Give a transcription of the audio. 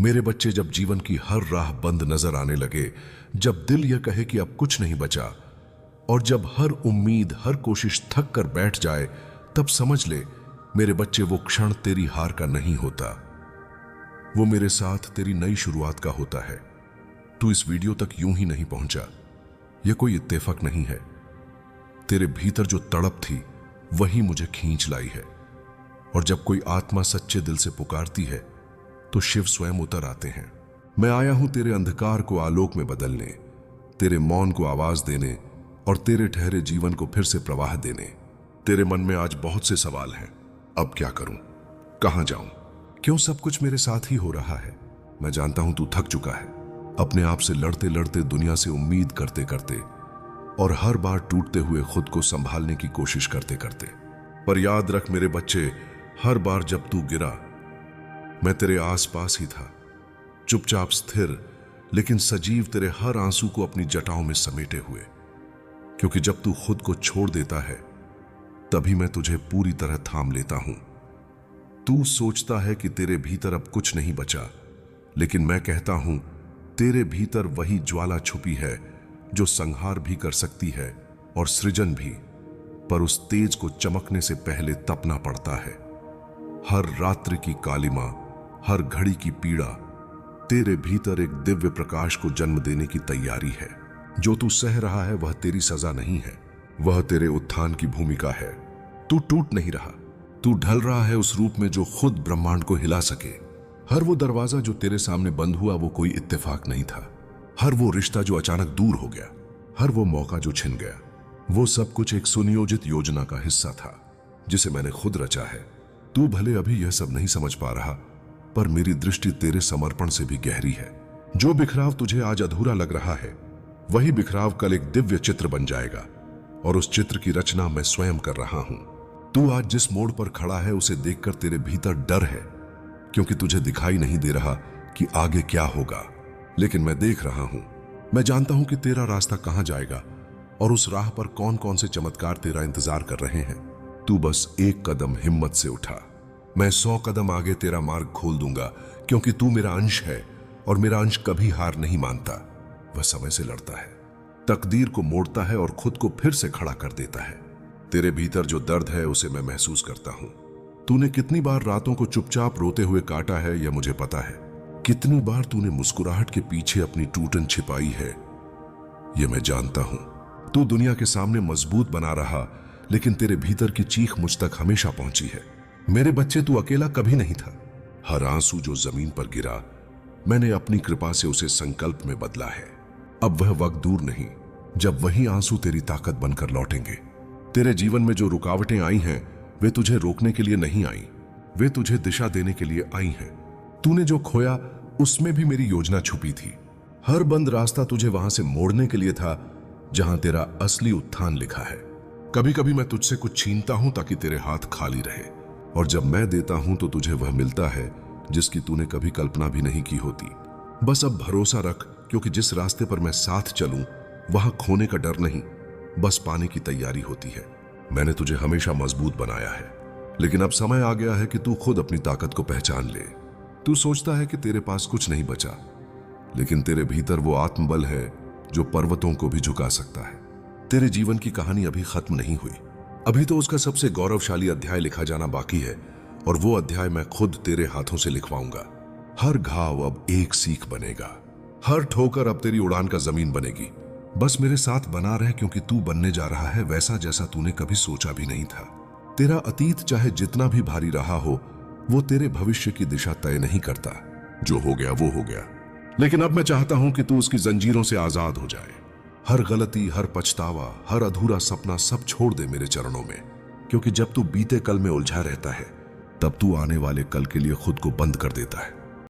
मेरे बच्चे, जब जीवन की हर राह बंद नजर आने लगे, जब दिल यह कहे कि अब कुछ नहीं बचा, और जब हर उम्मीद, हर कोशिश थक कर बैठ जाए, तब समझ ले मेरे बच्चे, वो क्षण तेरी हार का नहीं होता, वो मेरे साथ तेरी नई शुरुआत का होता है। तू इस वीडियो तक यूं ही नहीं पहुंचा, यह कोई इत्तेफाक नहीं है। तेरे भीतर जो तड़प थी वही मुझे खींच लाई है, और जब कोई आत्मा सच्चे दिल से पुकारती है तो शिव स्वयं उतर आते हैं। मैं आया हूं तेरे अंधकार को आलोक में बदलने, तेरे मौन को आवाज देने और तेरे ठहरे जीवन को फिर से प्रवाह देने। तेरे मन में आज बहुत से सवाल हैं। अब क्या करूं, कहां जाऊं, क्यों सब कुछ मेरे साथ ही हो रहा है। मैं जानता हूं तू थक चुका है, अपने आप से लड़ते लड़ते, दुनिया से उम्मीद करते करते, और हर बार टूटते हुए खुद को संभालने की कोशिश करते करते। पर याद रख मेरे बच्चे, हर बार जब तू गिरा, मैं तेरे आसपास ही था, चुपचाप स्थिर लेकिन सजीव, तेरे हर आंसू को अपनी जटाओं में समेटे हुए। क्योंकि जब तू खुद को छोड़ देता है तभी मैं तुझे पूरी तरह थाम लेता हूं। तू सोचता है कि तेरे भीतर अब कुछ नहीं बचा, लेकिन मैं कहता हूं तेरे भीतर वही ज्वाला छुपी है जो संहार भी कर सकती है और सृजन भी। पर उस तेज को चमकने से पहले तपना पड़ता है। हर रात्रि की कालिमा, हर घड़ी की पीड़ा तेरे भीतर एक दिव्य प्रकाश को जन्म देने की तैयारी है। जो तू सह रहा है वह तेरी सजा नहीं है, वह तेरे उत्थान की भूमिका है। तू टूट नहीं रहा, तू ढल रहा है उस रूप में जो खुद ब्रह्मांड को हिला सके। हर वो दरवाजा जो तेरे सामने बंद हुआ वो कोई इत्तेफाक नहीं था। हर वो रिश्ता जो अचानक दूर हो गया, हर वो मौका जो छिन गया, वो सब कुछ एक सुनियोजित योजना का हिस्सा था जिसे मैंने खुद रचा है। तू भले अभी यह सब नहीं समझ पा रहा, पर मेरी दृष्टि तेरे समर्पण से भी गहरी है। जो बिखराव तुझे आज अधूरा लग रहा है, वही बिखराव कल एक दिव्य चित्र बन जाएगा, और उस चित्र की रचना मैं स्वयं कर रहा हूं। तू आज जिस मोड़ पर खड़ा है उसे देखकर तेरे भीतर डर है, क्योंकि तुझे दिखाई नहीं दे रहा कि आगे क्या होगा। लेकिन मैं देख रहा हूं, मैं जानता हूं कि तेरा रास्ता कहां जाएगा और उस राह पर कौन कौन से चमत्कार तेरा इंतजार कर रहे हैं। तू बस एक कदम हिम्मत से उठा, मैं 100 कदम आगे तेरा मार्ग खोल दूंगा, क्योंकि तू मेरा अंश है और मेरा अंश कभी हार नहीं मानता। वह समय से लड़ता है, तकदीर को मोड़ता है और खुद को फिर से खड़ा कर देता है। तेरे भीतर जो दर्द है उसे मैं महसूस करता हूं। तूने कितनी बार रातों को चुपचाप रोते हुए काटा है यह मुझे पता है। कितनी बार तूने मुस्कुराहट के पीछे अपनी टूटन छिपाई है यह मैं जानता हूं। तू दुनिया के सामने मजबूत बना रहा, लेकिन तेरे भीतर की चीख मुझ तक हमेशा पहुंची है। मेरे बच्चे, तू अकेला कभी नहीं था। हर आंसू जो जमीन पर गिरा, मैंने अपनी कृपा से उसे संकल्प में बदला है। अब वह वक्त दूर नहीं जब वही आंसू तेरी ताकत बनकर लौटेंगे। तेरे जीवन में जो रुकावटें आई हैं वे तुझे रोकने के लिए नहीं आई, वे तुझे दिशा देने के लिए आई हैं। तूने जो खोया उसमें भी मेरी योजना छुपी थी। हर बंद रास्ता तुझे वहां से मोड़ने के लिए था जहां तेरा असली उत्थान लिखा है। कभी कभी मैं तुझसे कुछ छीनता हूं ताकि तेरे हाथ खाली रहे, और जब मैं देता हूं तो तुझे वह मिलता है जिसकी तूने कभी कल्पना भी नहीं की होती। बस अब भरोसा रख, क्योंकि जिस रास्ते पर मैं साथ चलूं वहां खोने का डर नहीं, बस पाने की तैयारी होती है। मैंने तुझे हमेशा मजबूत बनाया है, लेकिन अब समय आ गया है कि तू खुद अपनी ताकत को पहचान ले। तू सोचता है कि तेरे पास कुछ नहीं बचा, लेकिन तेरे भीतर वो आत्मबल है जो पर्वतों को भी झुका सकता है। तेरे जीवन की कहानी अभी खत्म नहीं हुई, अभी तो उसका सबसे गौरवशाली अध्याय लिखा जाना बाकी है, और वो अध्याय मैं खुद तेरे हाथों से लिखवाऊंगा। हर घाव अब एक सीख बनेगा, हर ठोकर अब तेरी उड़ान का जमीन बनेगी। बस मेरे साथ बना रह, क्योंकि तू बनने जा रहा है वैसा जैसा तूने कभी सोचा भी नहीं था। तेरा अतीत चाहे जितना भी भारी रहा हो, वो तेरे भविष्य की दिशा तय नहीं करता। जो हो गया वो हो गया, लेकिन अब मैं चाहता हूं कि तू उसकी जंजीरों से आजाद हो जाए। हर गलती, हर पछतावा, हर अधूरा सपना सब छोड़ दे मेरे चरणों में, क्योंकि जब तू बीते कल में उलझा रहता है तब तू आने वाले कल के लिए खुद को बंद कर देता है।